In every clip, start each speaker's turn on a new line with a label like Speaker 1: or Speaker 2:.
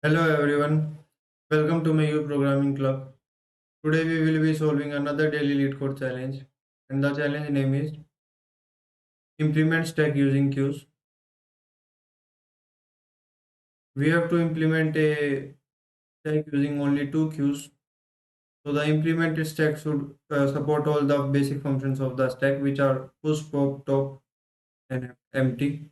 Speaker 1: Hello everyone, welcome to my youth programming club. Today we will be solving another daily lead code challenge, and the challenge name is implement stack using queues. We have to implement a stack using only two queues. So the implemented stack should support all the basic functions of the stack, which are push, pop, top, and empty.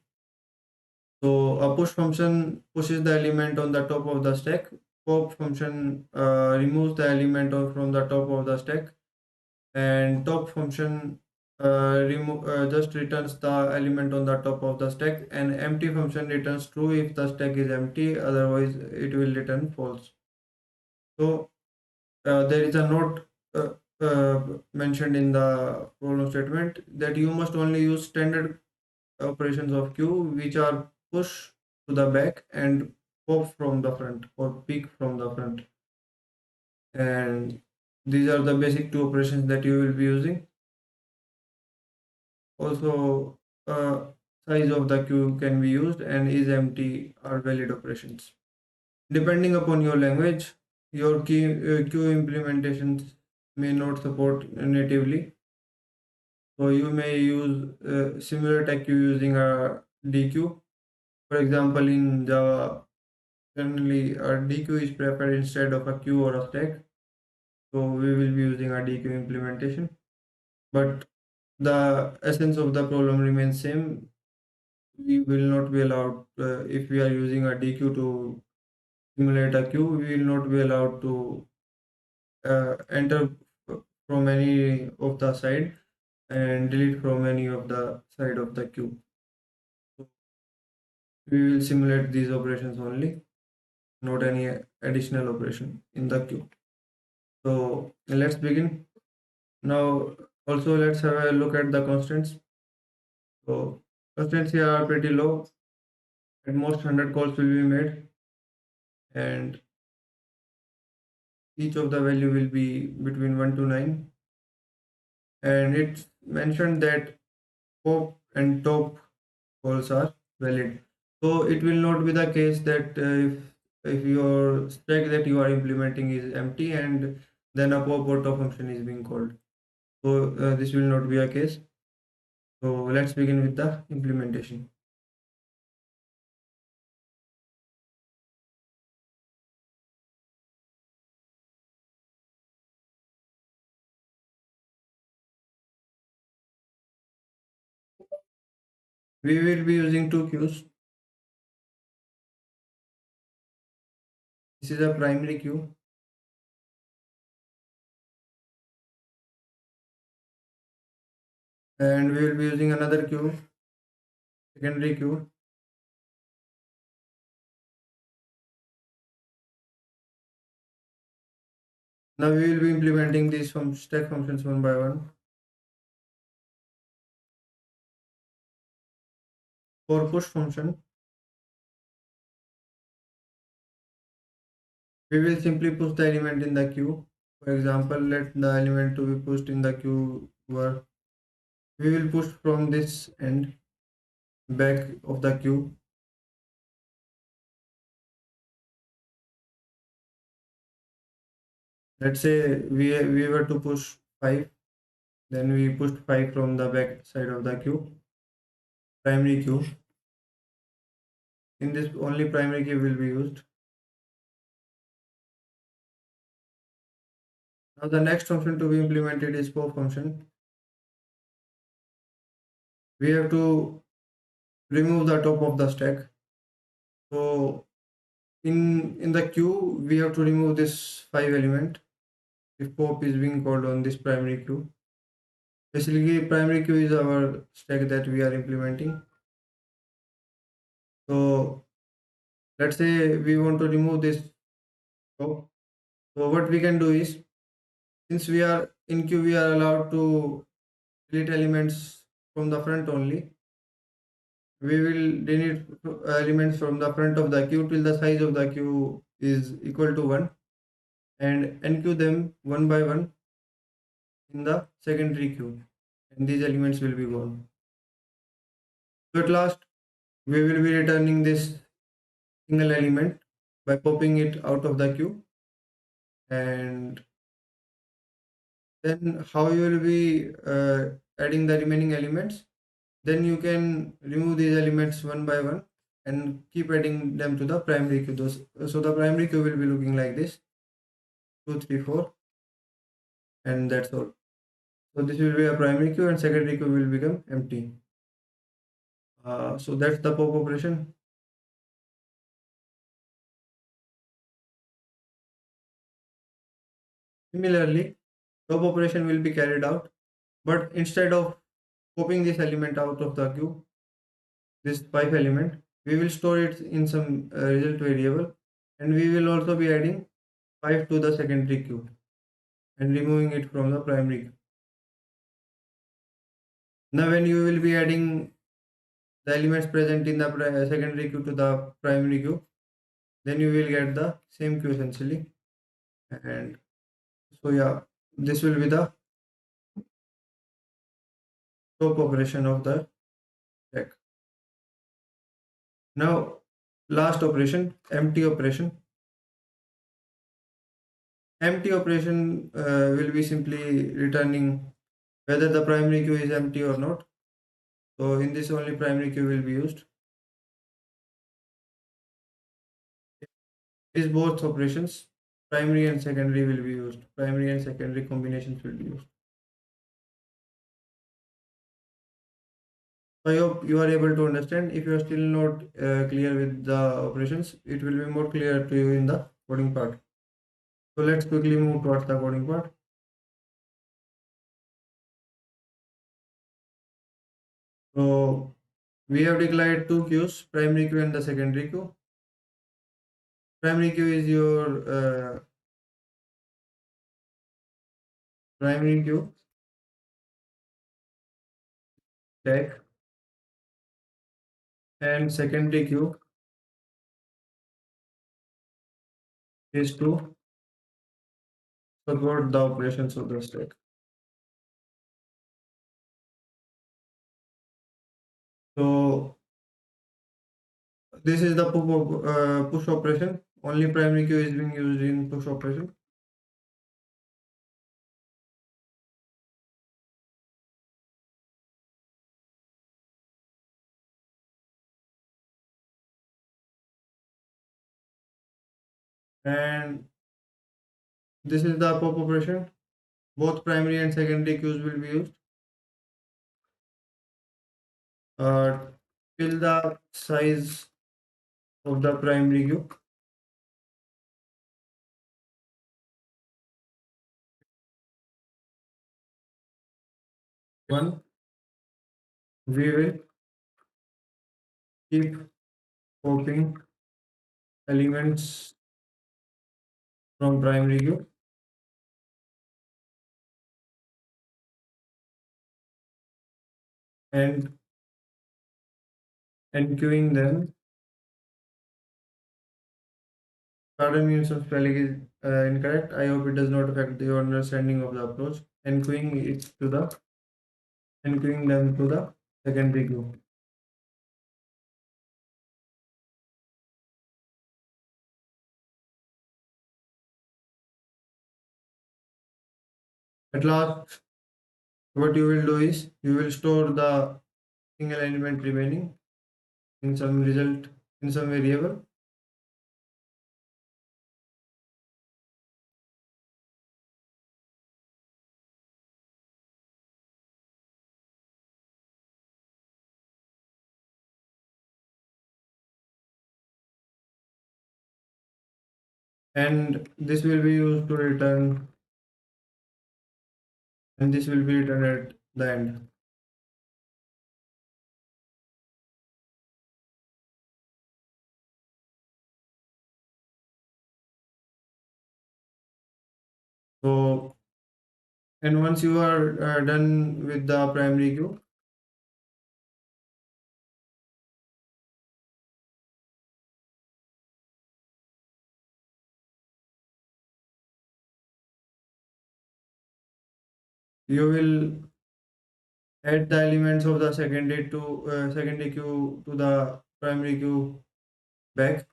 Speaker 1: So a push function pushes the element on the top of the stack. Pop function removes the element from the top of the stack, and top function just returns the element on the top of the stack, and empty function returns true if the stack is empty, otherwise it will return false. So there is a note mentioned in the problem statement that you must only use standard operations of queue, which are push to the back and pop from the front or pick from the front, and these are the basic two operations that you will be using. Also, size of the queue can be used, and is empty are valid operations. Depending upon your language, your queue implementations may not support natively. So you may use similar tag queue using a DQ. For example, in Java, generally a DQ is preferred instead of a queue or a stack. So we will be using a DQ implementation. But the essence of the problem remains same. We will not be allowed, if we are using a DQ to simulate a queue, we will not be allowed to enter from any of the side and delete from any of the side of the queue. So we will simulate these operations only, not any additional operation in the queue. So let's begin. Now also let's have a look at the constants. So constants here are pretty low. At most 100 calls will be made, and each of the value will be between 1 to 9, and it's mentioned that pop and top calls are valid. So it will not be the case that if your stack that you are implementing is empty and then a pop or top function is being called. So this will not be a case. So let's begin with the implementation. We will be using two queues. This is a primary queue, and we will be using another queue, secondary queue. Now we will be implementing these from stack functions one by one. For push function, we will simply push the element in the queue. For example, let the element to be pushed in the queue were, we will push from this end back of the queue. Let's say we were to push 5, then we pushed 5 from the back side of the queue, primary queue. In this, only primary key will be used. Now the next function to be implemented is pop function. We have to remove the top of the stack. So in the queue, we have to remove this 5 element if pop is being called on this primary queue. Basically, primary queue is our stack that we are implementing. So let's say we want to remove this top. So what we can do is, since we are in queue, we are allowed to delete elements from the front only. We will delete elements from the front of the queue till the size of the queue is equal to 1, and enqueue them one by one in the secondary queue, and these elements will be gone. So at last we will be returning this single element by popping it out of the queue. And then how you will be adding the remaining elements, then you can remove these elements one by one and keep adding them to the primary queue. So the primary queue will be looking like this: 2 3 4, and that's all. So this will be a primary queue and secondary queue will become empty. So that's the pop operation. Similarly, top operation will be carried out, but instead of popping this element out of the queue, this pipe element, we will store it in some result variable, and we will also be adding pipe to the secondary queue and removing it from the primary queue. Now, when you will be adding the elements present in the secondary queue to the primary queue, then you will get the same queue essentially. And so, yeah, this will be the top operation of the stack. Now, last operation, empty operation. Empty operation will be simply returning whether the primary queue is empty or not. So in this only primary queue will be used. These both operations, primary and secondary, will be used. Primary and secondary combinations will be used. So I hope you are able to understand. If you are still not clear with the operations, it will be more clear to you in the coding part. So let's quickly move towards the coding part. So we have declared two queues, primary queue and the secondary queue. Primary queue is your primary queue stack, and secondary queue is to support the operations of the stack. So this is the push operation. Only primary queue is being used in push operation. And this is the pop operation. Both primary and secondary queues will be used. Uh, Till the size of the primary queue. One, we will keep popping elements from primary queue, and queuing them. Pardon me if some spelling is incorrect. I hope it does not affect your understanding of the approach. Queuing them to the secondary queue. At last, what you will do is you will store the single element remaining in some result in some variable, and this will be used to return, and this will be returned at the end. So, and once you are done with the primary queue, you will add the elements of the secondary queue to the primary queue back,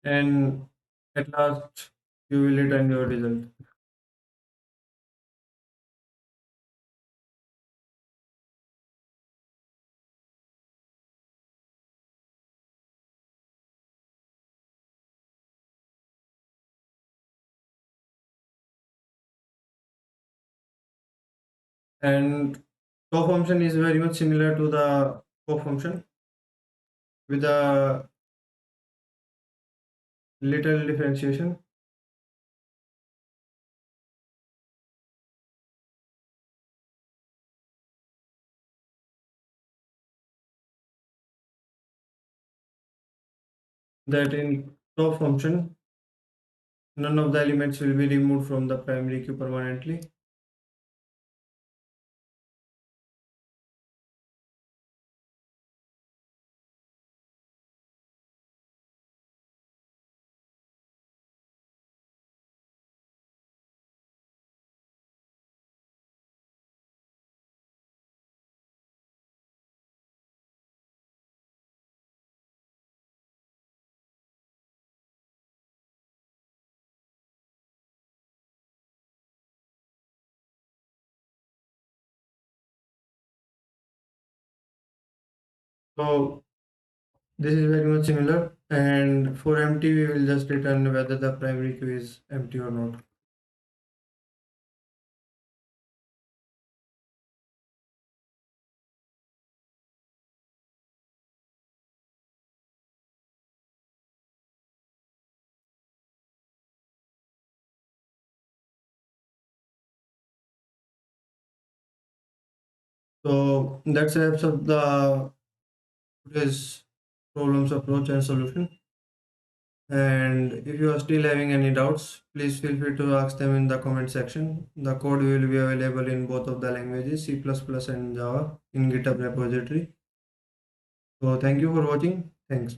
Speaker 1: and at last you will return your result. And top function is very much similar to the core function with a little differentiation, that in top function none of the elements will be removed from the primary queue permanently. So this is very much similar, and for empty we will just return whether the primary queue is empty or not. So that's wraps up the today's problems approach and solution. And if you are still having any doubts, please feel free to ask them in the comment section. The code will be available in both of the languages, C++ and Java, in GitHub repository. So thank you for watching. Thanks.